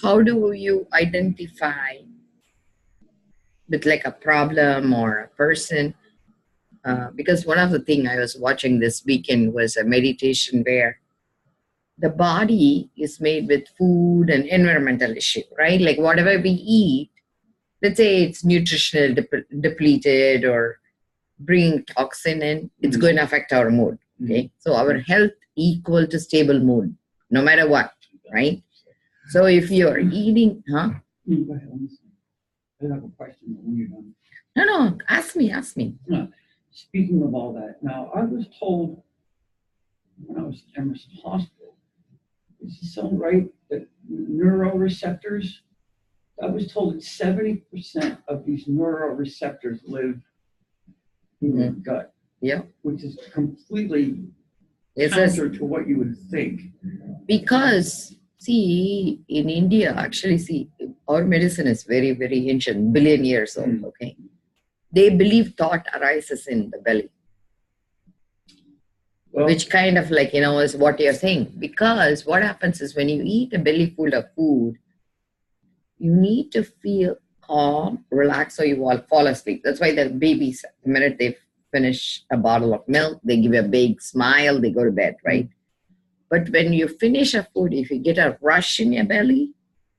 how do you identify with like a problem or a person? Because one of the things I was watching this weekend was a meditation where the body is made with food and environmental issue, right? Like whatever we eat, let's say it's nutritional depleted or bringing toxin in, it's going to affect our mood. Okay, so our health equal to stable mood, no matter what, right? So if you're eating, huh? I have a question when you're done. No, ask me. No. Speaking of all that, now I was told when I was at Emerson Hospital, is this sound right? That neuroreceptors, I was told that 70% of these neuroreceptors live in your gut. Yeah. Which is completely It's counter to what you would think. Because, see, in India, actually, see, our medicine is very, very ancient, billion years old, okay? They believe thought arises in the belly. Well, which kind of like, is what you're saying. Because what happens is when you eat a belly full of food, you need to feel calm, relaxed, so you will fall asleep. That's why the babies, the minute they finish a bottle of milk, they give a big smile, they go to bed, right? But when you finish a food, if you get a rush in your belly,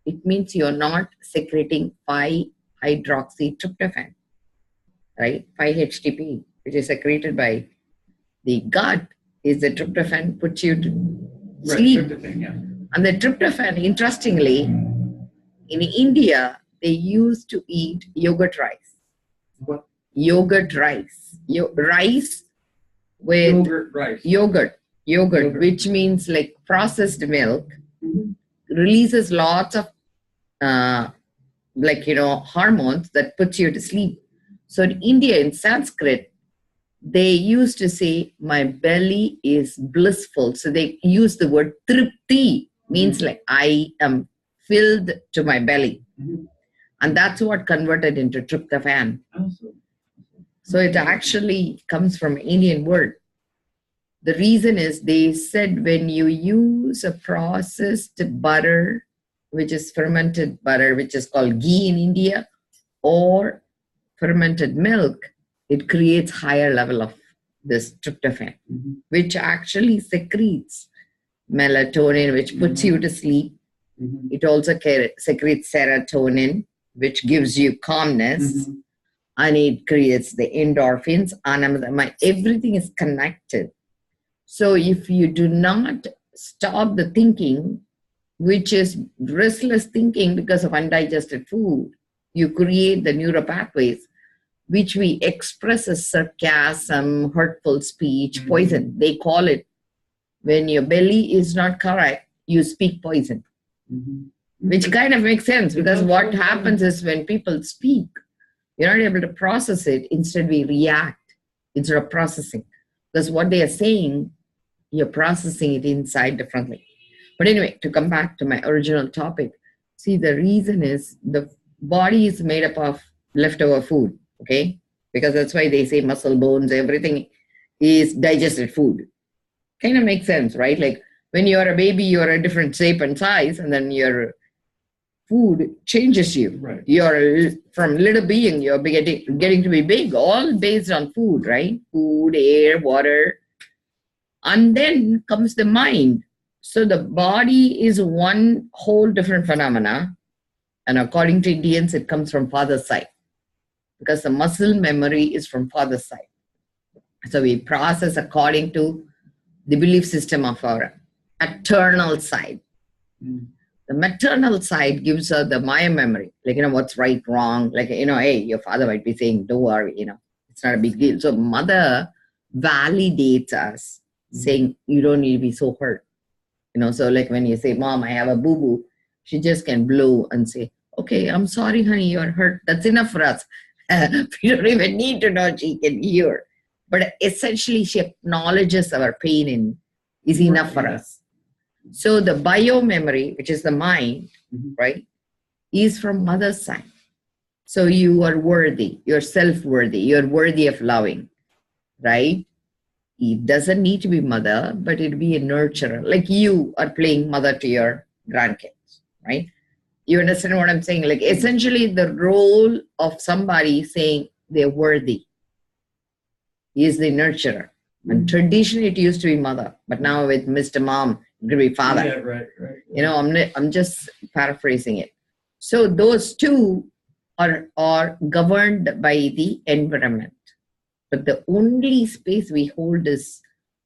it means you're not secreting 5-hydroxytryptophan, right? 5-HTP, which is secreted by the gut, is the tryptophan puts you to sleep. Right, tryptophan, yeah. And the tryptophan, interestingly, in India, they used to eat yogurt rice. What? Yogurt rice. Rice with yogurt, which means like processed milk, releases lots of hormones that put you to sleep. So in India, in Sanskrit, they used to say, my belly is blissful. So they use the word tripti, means like I am filled to my belly. And that's what converted into tryptophan. So it actually comes from an Indian word. The reason is they said when you use a processed butter, which is fermented butter, which is called ghee in India, or fermented milk, it creates higher level of this tryptophan, which actually secretes melatonin, which puts you to sleep. It also secretes serotonin, which gives you calmness, and it creates the endorphins. And everything is connected. So if you do not stop the thinking, which is restless thinking because of undigested food, you create the neuropathways, which we express as sarcasm, hurtful speech, poison. They call it, when your belly is not correct, you speak poison. Which kind of makes sense, because what happens is when people speak, you're not able to process it. Instead, we react instead of processing. Because what they are saying, you're processing it inside differently. But anyway, to come back to my original topic, see, the reason is the body is made up of leftover food, okay? Because that's why they say muscle, bones, everything is digested food. Kind of makes sense, right? Like when you're a baby, you're a different shape and size, and then your food changes you. Right. You're from little being, you're getting to be big, all based on food, right? Food, air, water. And then comes the mind. So the body is one whole different phenomena. And according to Indians, it comes from father's side. Because the muscle memory is from father's side. So we process according to the belief system of our maternal side. The maternal side gives us the Maya memory, like, what's right, wrong, like, hey, your father might be saying, don't worry, it's not a big deal. So mother validates us, saying, you don't need to be so hurt. So like when you say, Mom, I have a boo-boo, she just can blow and say, okay, I'm sorry, honey, you're hurt. That's enough for us. We don't even need to know, she can hear. But essentially, she acknowledges our pain and is enough for us. So the bio memory, which is the mind, right, is from mother's side. So you are worthy, you're self-worthy, you're worthy of loving, right? It doesn't need to be mother, but it'll be a nurturer. Like you are playing mother to your grandkids, right? You understand what I'm saying? Like essentially the role of somebody saying they're worthy is the nurturer. And traditionally it used to be mother, but now with Mr. Mom, it could be father. Yeah, right. You know, I'm just paraphrasing it. So those two are governed by the environment. But the only space we hold is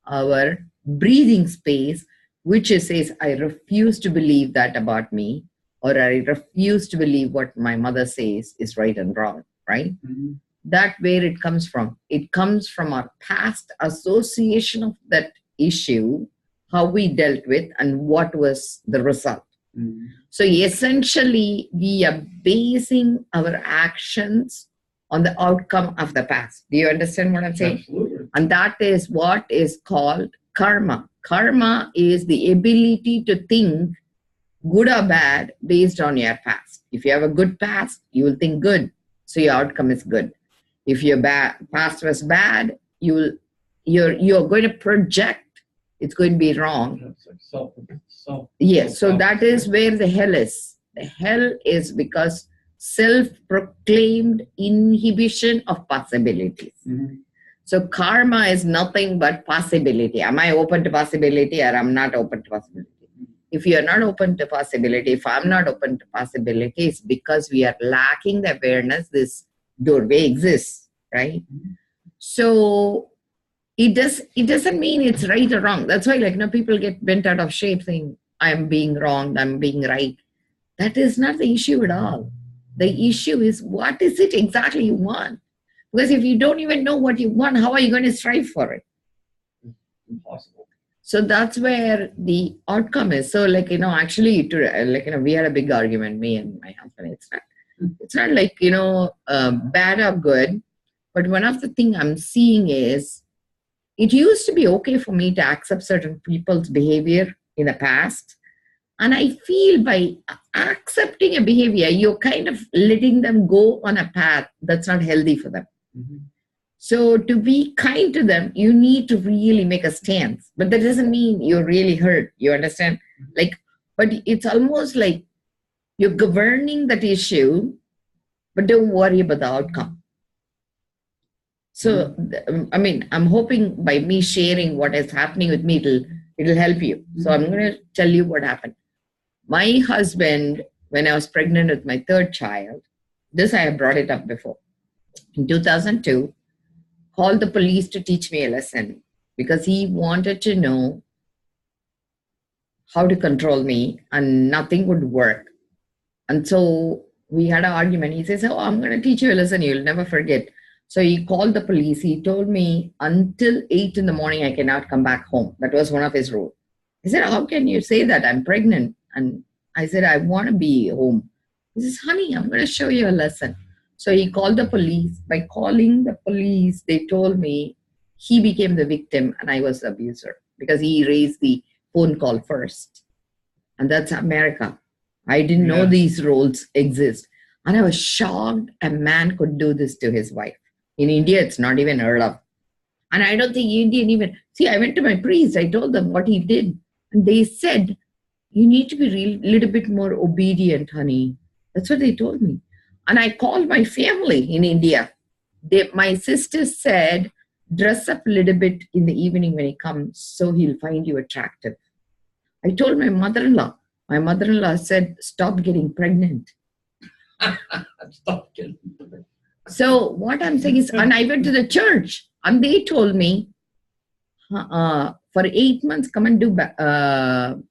our breathing space, which says, I refuse to believe that about me, or I refuse to believe what my mother says is right and wrong, right? Mm-hmm. That where it comes from. It comes from our past association of that issue, how we dealt with, and what was the result. Mm-hmm. So essentially, we are basing our actions on the outcome of the past. Do you understand what I'm saying? Absolutely. And that is what is called karma. Karma is the ability to think good or bad based on your past. If you have a good past, you will think good, so your outcome is good. If your past was bad, you're going to project it's going to be wrong. It's like Yes, so that is where the hell is. The hell is because self-proclaimed inhibition of possibilities. Mm-hmm. So karma is nothing but possibility. Am I open to possibility, or I'm not open to possibility? If you are not open to possibility, if I'm not open to possibility, it's because we are lacking the awareness this doorway exists, right? Mm-hmm. So it doesn't mean it's right or wrong. That's why, like, people get bent out of shape saying, I'm being wrong, I'm being right. That is not the issue at all. The issue is, what is it exactly you want? Because if you don't even know what you want, how are you going to strive for it? Impossible. So that's where the outcome is. So, like, actually, we had a big argument, me and my husband. It's not like, bad or good. But one of the things I'm seeing is, it used to be okay for me to accept certain people's behavior in the past. And I feel by accepting a behavior, you're kind of letting them go on a path that's not healthy for them. Mm-hmm. So to be kind to them, you need to really make a stance. But that doesn't mean you're really hurt. You understand? But it's almost like you're governing that issue, but don't worry about the outcome. So, I'm hoping by me sharing what is happening with me, it'll help you. So I'm going to tell you what happened. My husband, when I was pregnant with my third child, this I have brought it up before. In 2002, called the police to teach me a lesson because he wanted to know how to control me and nothing would work. And so we had an argument. He says, I'm going to teach you a lesson you'll never forget. So he called the police. He told me until 8 in the morning, I cannot come back home. That was one of his rules. He said, how can you say that? I'm pregnant. And I said, I want to be home. He says, honey, I'm going to show you a lesson. So he called the police. By calling the police, they told me he became the victim and I was the abuser because he raised the phone call first. And that's America. I didn't know these roles exist. And I was shocked a man could do this to his wife. In India, it's not even heard of. And I don't think Indian even... See, I went to my priest. I told them what he did. And they said, you need to be a little bit more obedient, honey. That's what they told me. And I called my family in India. My sister said, dress up a little bit in the evening when he comes so he'll find you attractive. I told my mother-in-law. My mother-in-law said, stop getting pregnant. Stop getting pregnant. So what I'm saying is, and I went to the church and they told me, for 8 months, come and do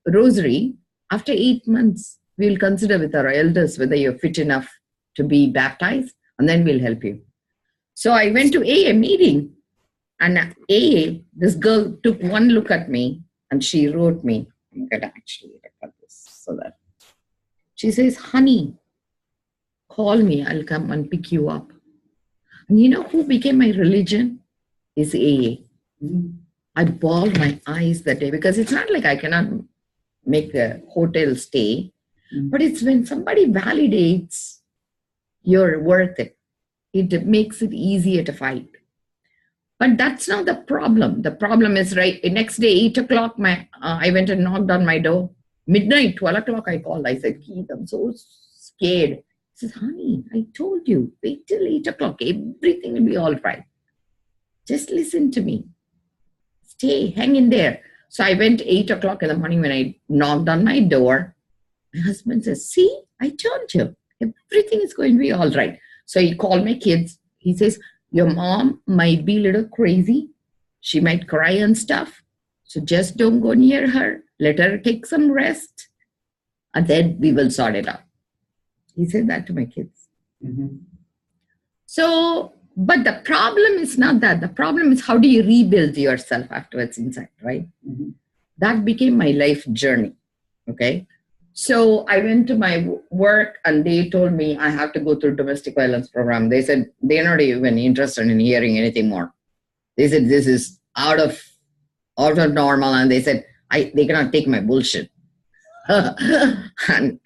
rosary. After 8 months, we'll consider with our elders whether you're fit enough to be baptized, and then we'll help you. So I went to AA meeting, and AA, this girl took one look at me and she wrote me. I'm going to actually record this so that she says, honey, call me, I'll come and pick you up. And you know who became my religion? Is AA. I bawled my eyes that day because it's not like I cannot make a hotel stay, but it's when somebody validates you're worth it. It makes it easier to fight. But that's not the problem. The problem is, right, next day, 8 o'clock, I went and knocked on my door. Midnight, 12 o'clock, I called. I said, Keith, I'm so scared. He says, honey, I told you, wait till 8 o'clock. Everything will be all right. Just listen to me. Stay, hang in there. So I went 8 o'clock in the morning when I knocked on my door. My husband says, see, I told you, everything is going to be all right. So he called my kids. He says, your mom might be a little crazy. She might cry and stuff. So just don't go near her. Let her take some rest. And then we will sort it out. He said that to my kids. Mm-hmm. So, but the problem is not that. The problem is how do you rebuild yourself afterwards inside, right? Mm-hmm. That became my life journey. Okay. So I went to my work and they told me I have to go through domestic violence program. They said they're not even interested in hearing anything more. They said this is out of normal, and they said they cannot take my bullshit. and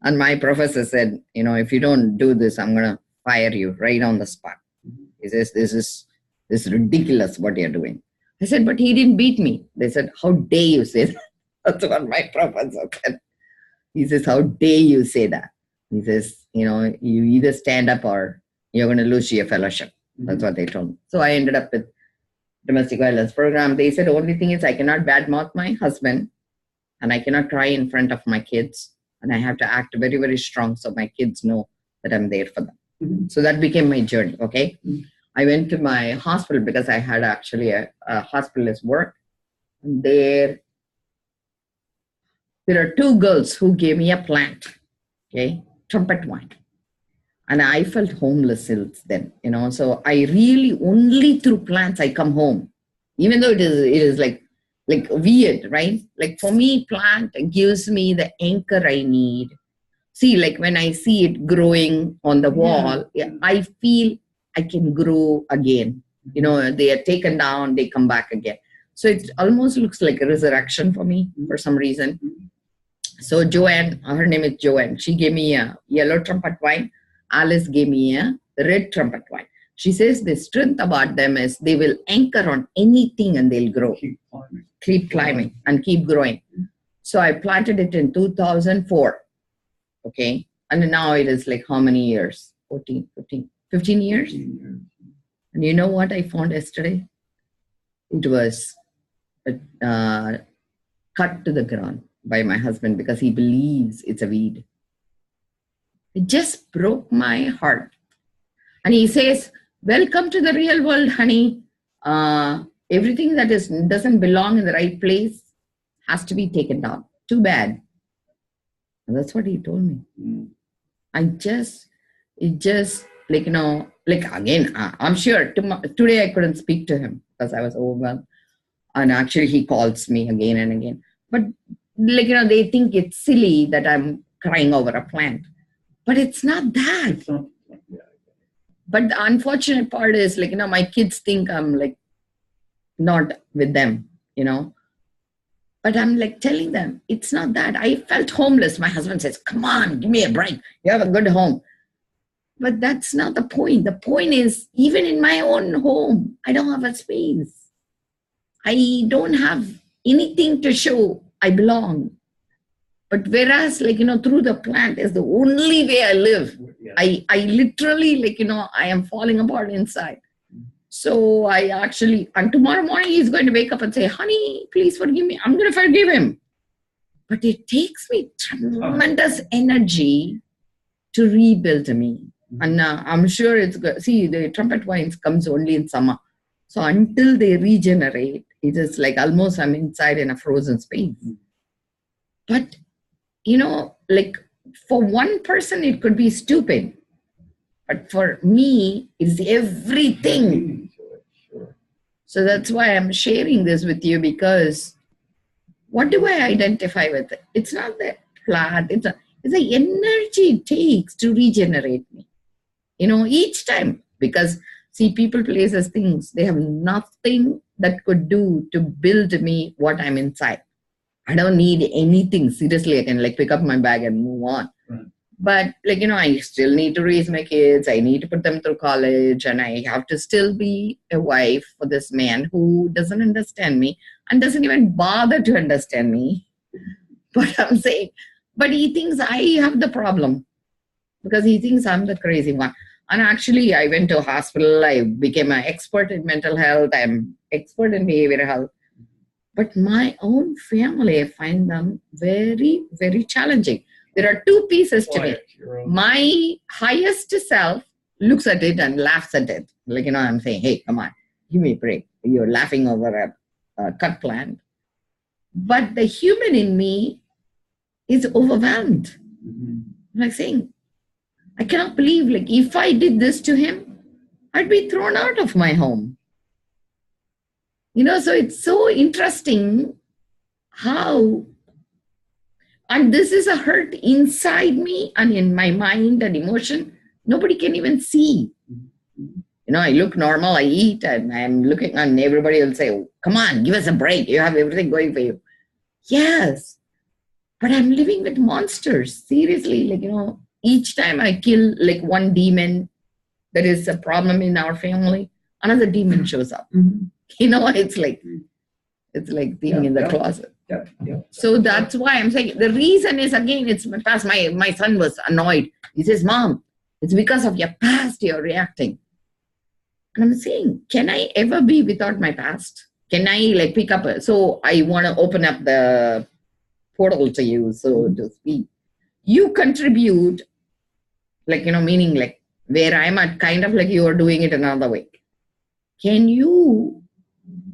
my professor said, if you don't do this, I'm gonna fire you right on the spot. He says this is ridiculous what you're doing. I said, but he didn't beat me. They said, how dare you say that? That's what my professor said. He says, how dare you say that? He says, you either stand up or you're going to lose your fellowship. That's what they told me. So I ended up with domestic violence program. They said, the only thing is I cannot badmouth my husband and I cannot cry in front of my kids. And I have to act very, very strong so my kids know that I'm there for them. Mm-hmm. So that became my journey, okay? Mm-hmm. I went to my hospital because I had actually a hospitalist work. And there are two girls who gave me a plant, okay, trumpet wine. And I felt homeless since then, so I really only through plants I come home, even though it is like weird, right? Like for me, plant gives me the anchor I need. See, like when I see it growing on the wall, I feel I can grow again. They are taken down, they come back again. So it almost looks like a resurrection for me for some reason. So Joanne, her name is Joanne, she gave me a yellow trumpet wine. Alice gave me a red trumpet wine. She says the strength about them is they will anchor on anything and they'll grow. Keep climbing and keep growing. So I planted it in 2004. Okay. And now it is like how many years? 15 years? And you know what I found yesterday? It was cut to the ground by my husband because he believes it's a weed. It just broke my heart. And he says, welcome to the real world, honey. Everything that doesn't belong in the right place has to be taken down. Too bad. And that's what he told me. It just again, I'm sure today I couldn't speak to him because I was overwhelmed. And actually he calls me again and again. But they think it's silly that I'm crying over a plant. But it's not that. But the unfortunate part is my kids think I'm not with them, But I'm telling them, it's not that. I felt homeless. My husband says, come on, give me a break. You have a good home. But that's not the point. The point is, even in my own home, I don't have a space. I don't have anything to show I belong. But whereas, through the plant is the only way I live. Yeah. I literally, I am falling apart inside. So I actually, and tomorrow morning he's going to wake up and say, honey, please forgive me. I'm going to forgive him. But it takes me tremendous energy to rebuild me. And I'm sure it's good. See, the trumpet wines comes only in summer. So until they regenerate, it is almost I'm inside in a frozen space. But for one person, it could be stupid. But for me, it's everything. So that's why I'm sharing this with you, because what do I identify with? It's not that plant. It's the energy it takes to regenerate me. Each time. Because, see, people, places, things, they have nothing that could do to build me what I'm inside. I don't need anything. Seriously, I can pick up my bag and move on. Right. But I still need to raise my kids. I need to put them through college, and I have to still be a wife for this man who doesn't understand me and doesn't even bother to understand me. But I'm saying, but he thinks I have the problem. because he thinks I'm the crazy one. And actually, I went to a hospital. I became an expert in mental health. I'm expert in behavioral health. But my own family, I find them very, very challenging. There are two pieces to me. My highest self looks at it and laughs at it. Like, I'm saying, hey, come on, give me a break. You're laughing over a cut plant. But the human in me is overwhelmed. Like saying, I cannot believe, like, if I did this to him, I'd be thrown out of my home. So it's so interesting how, and this is a hurt inside me and in my mind and emotion, nobody can even see. I look normal, I eat, and I'm looking, and everybody will say, oh, come on, give us a break. You have everything going for you. Yes, but I'm living with monsters. Seriously, like, each time I kill like one demon, that is a problem in our family, another demon shows up. It's like being in the closet. So that's why I'm saying, the reason is, again, it's my past. My son was annoyed. He says, Mom, it's because of your past you're reacting. And I'm saying, can I ever be without my past? Can I like pick up? So I want to open up the portal to you, so to speak. You contribute, like, meaning like where I'm at, kind of like you are doing it another way. Can you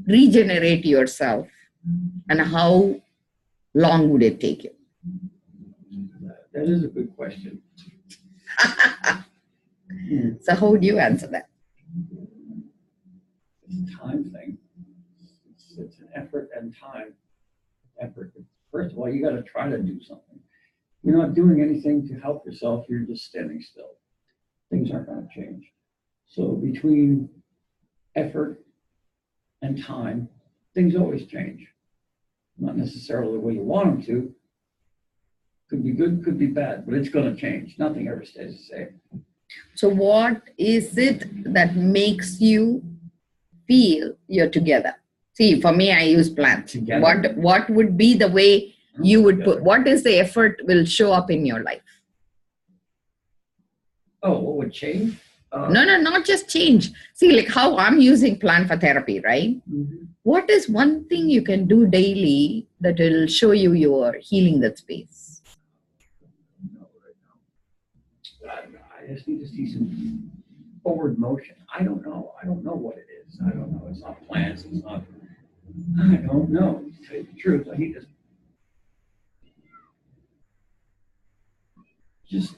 regenerate yourself, and how long would it take you? That is a good question. So how would you answer that? It's a time thing. It's an effort and time. First of all, you got to try to do something. You're not doing anything to help yourself. You're just standing still. Things aren't going to change. So between effort and time, things always change. Not necessarily the way you want them to. Could be good, could be bad, but it's going to change. Nothing ever stays the same. So what is it that makes you feel you're together? See, for me, I use plants. Together. What would be the way you would put, what is the effort will show up in your life? Oh, what would change? No, not just change. See, like how I'm using plant for therapy, right? What is one thing you can do daily that will show you you're healing that space? I just need to see some forward motion. I don't know what it is. I don't know. It's not plants. It's not. I don't know. To tell you the truth, I need to just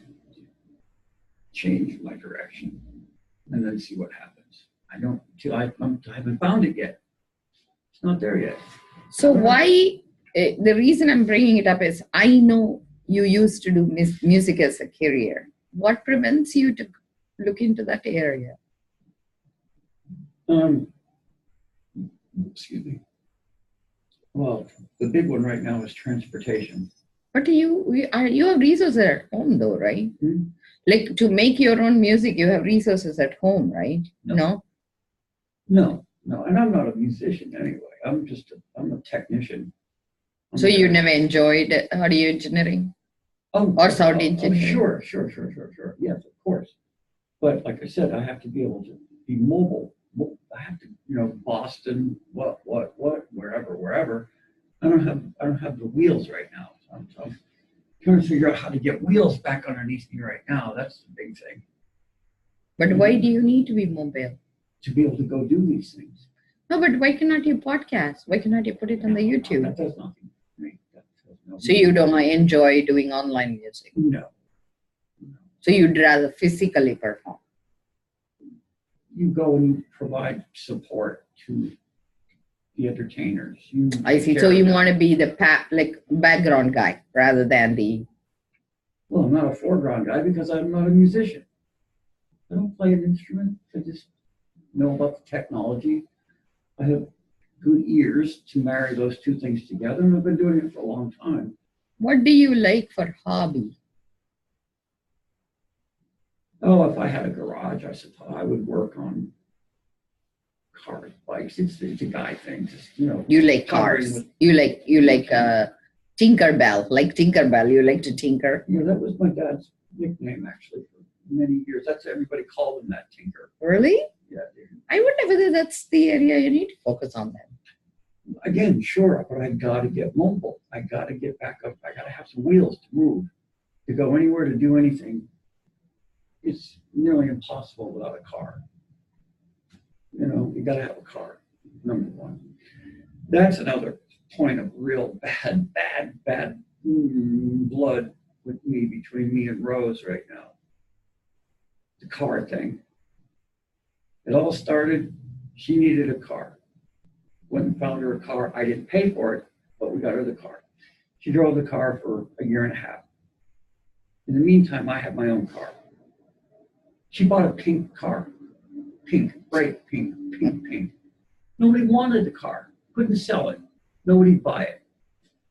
change my direction and then see what happens. I haven't found it yet. It's not there yet. So why? The reason I'm bringing it up is I know you used to do music as a career. What prevents you to look into that area? Excuse me. Well, the big one right now is transportation. But you have resources at home though, right? Like to make your own music, you have resources at home, right? No, and I'm not a musician anyway. I'm a technician. So you never enjoyed audio engineering? Or sound engineering? Sure. Yes, of course. But like I said, I have to be able to be mobile. I have to, Boston, wherever. I don't have the wheels right now. So I'm trying to figure out how to get wheels back underneath me right now. That's the big thing. But why do you need to be mobile? To be able to go do these things. No, but why cannot you podcast? Why cannot you put it on the YouTube? That does nothing for me. So you don't enjoy doing online music? No. So you'd rather physically perform? You go and you provide support to the entertainers. I see. So you want to be the background guy rather than the... Well, I'm not a foreground guy because I'm not a musician. I don't play an instrument. I just know about the technology. I have good ears to marry those two things together, and I've been doing it for a long time. What do you like for hobby? Oh, if I had a garage, I suppose I would work on cars, bikes. It's a guy thing. Just You like cars. You like Tinkerbell, like Tinkerbell. You like to tinker. Yeah, that was my dad's nickname actually for many years. That's everybody called him that, Tinker. Really? Yeah. I wonder whether that's the area you need to focus on then. Again, sure, but I got to get mobile. I got to get back up. I got to have some wheels to move, to go anywhere, to do anything. It's nearly impossible without a car. You know, you got to have a car, number one. That's another point of real bad blood with me, between me and Rose right now. The car thing. It all started, she needed a car. Went and found her a car. I didn't pay for it, but we got her the car. She drove the car for a year and a half. In the meantime, I had my own car. She bought a pink car. Pink, bright pink. Nobody wanted the car. Couldn't sell it. Nobody'd buy it.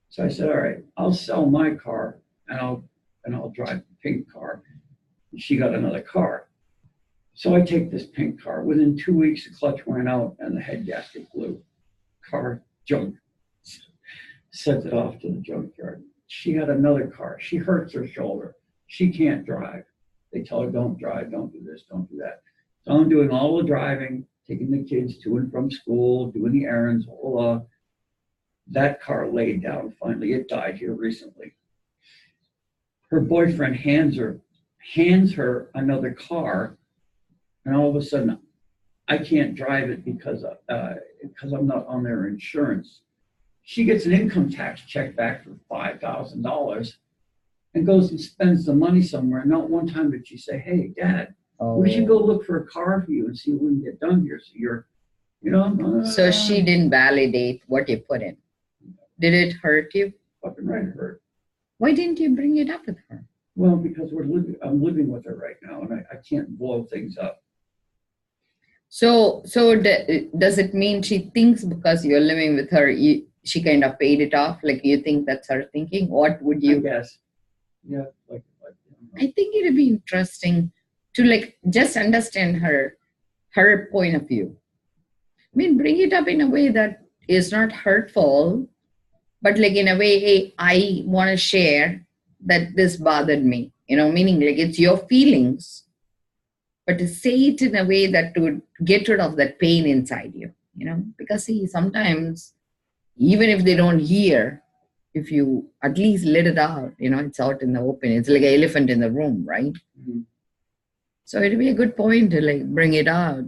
So I said, all right, I'll sell my car and I'll drive the pink car. She got another car. So I take this pink car. Within 2 weeks, the clutch went out and the head gasket blew. Car junk. Sent it off to the junkyard. She had another car. She hurts her shoulder. She can't drive. They tell her, don't drive, don't do this, don't do that. So I'm doing all the driving, taking the kids to and from school, doing the errands, that car laid down finally. It died here recently. Her boyfriend hands her another car, and all of a sudden, I can't drive it because I'm not on their insurance. She gets an income tax check back for $5,000 and goes and spends the money somewhere. Not one time did she say, hey, Dad, we should go look for a car for you and see what we can get done here. So you're, So she didn't validate what you put in. Did it hurt you? Fucking right, it hurt. Why didn't you bring it up with her? Well, because I'm living with her right now, and I can't blow things up. So does it mean she thinks because you're living with her, she kind of paid it off? Like, you think that's her thinking? What would you? I guess. Yeah. I think it'd be interesting to just understand her point of view. I mean, bring it up in a way that is not hurtful, but in a way, hey, I want to share that this bothered me, meaning it's your feelings, but to say it in a way that would get rid of that pain inside you, because see, sometimes even if they don't hear, if you at least let it out, it's out in the open. It's like an elephant in the room, right? Mm-hmm. So it'd be a good point to bring it out,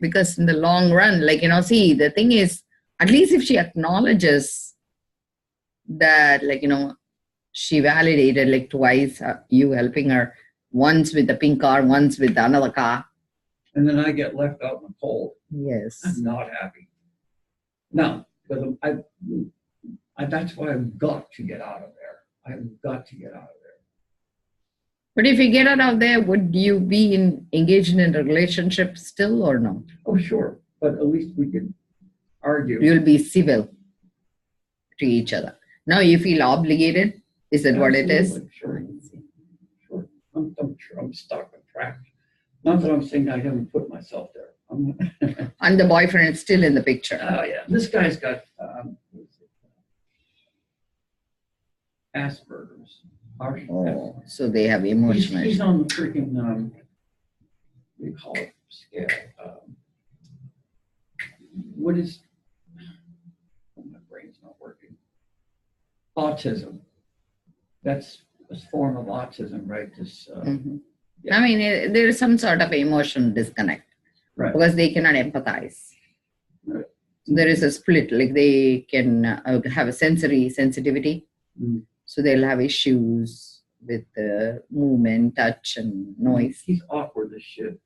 because in the long run, see, the thing is, at least if she acknowledges that, she validated twice you helping her, once with the pink car, once with another car. And then I get left out in the cold. Yes. I'm not happy. No, because that's why I've got to get out of there. I've got to get out of there. But if you get out of there, would you be engaged in a relationship still or no? Oh, sure. But at least we could argue. You'll be civil to each other. Now you feel obligated? Is that what it is? Sure. Sure. I'm sure I'm stuck and trapped. Not that I'm saying I haven't put myself there. And the boyfriend is still in the picture. Oh, yeah. This guy's got Asperger's. Oh, so they have emotional. He's on the freaking, what do you call it, scale? What is, my brain's not working. Autism. That's a form of autism, right? This. Yeah. I mean, there is some sort of emotional disconnect, right? Because they cannot empathize. Right. There is a split, they can have a sensory sensitivity. Mm. So they'll have issues with movement, touch, and noise. He's awkward as shit.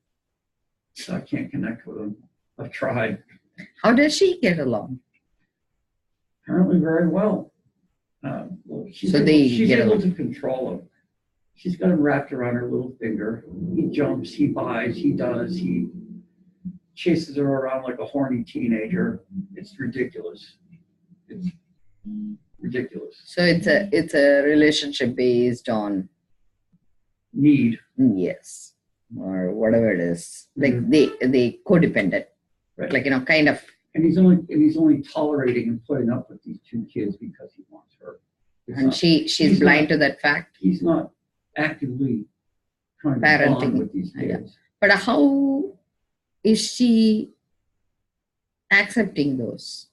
So I can't connect with him. I've tried. How does she get along? Apparently very well. She's able to control him. She's got him wrapped around her little finger. He jumps, he buys, he does, he chases her around like a horny teenager. It's ridiculous. It's ridiculous. So it's a relationship based on need. Yes. Or whatever it is. They codependent. Right. Kind of. And he's only tolerating and putting up with these two kids because he wants her. It's And not- she's he's blind not- to that fact. He's not actively trying to bond Parenting. with these Yeah. kids. But how is she accepting those?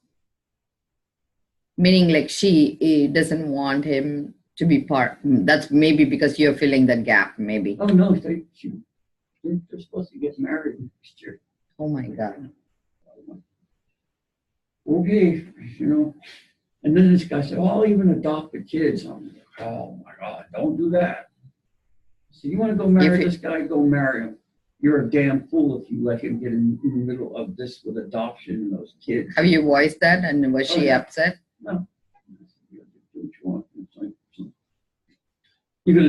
Meaning, like, she doesn't want him to be part. That's maybe because you're filling the gap, maybe. Oh no, they're supposed to get married next year. Oh my God. Okay, you know. And then this guy said, "Oh, I'll even adopt the kids." I'm like, "Oh my God, don't do that." So you want to go marry this guy? Go marry him. You're a damn fool if you let him get in the middle of this with adoption and those kids. Have you voiced that, and was she upset? No. Do what you want. It's like,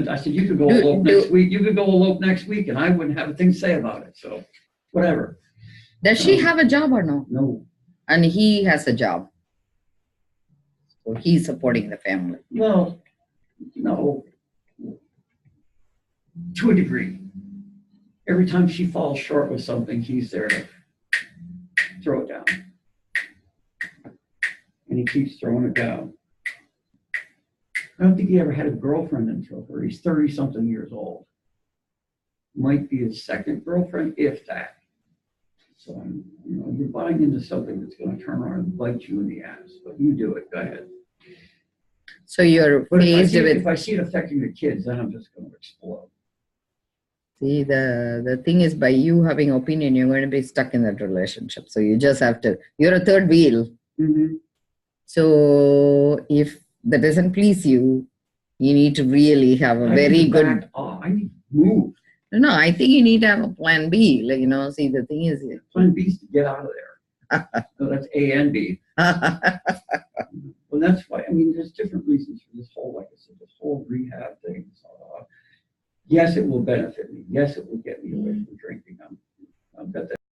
I said, you could go elope next week. You could go elope next week, and I wouldn't have a thing to say about it. So, whatever. Does she have a job or no? No. And he has a job. So he's supporting the family. Well, no. To a degree. Every time she falls short with something, he's there to throw it down. And he keeps throwing it down. I don't think he ever had a girlfriend until her. He's 30-something years old. Might be his second girlfriend, if that. So, you know, you're buying into something that's going to turn around and bite you in the ass. But you do it. Go ahead. So you're faced with... If I see it affecting the kids, then I'm just going to explode. See, the thing is, by you having opinion, you're going to be stuck in that relationship. So you just have to... You're a third wheel. Mm-hmm. So if that doesn't please you, you need to really have a very good... I need to move. No, I think you need to have a plan B. Like, you know, see, the thing is... Plan B is to get out of there. So that's A and B. Well, that's why, I mean, there's different reasons for this whole, like I said, this whole rehab thing. So, yes, it will benefit me. Yes, it will get me away from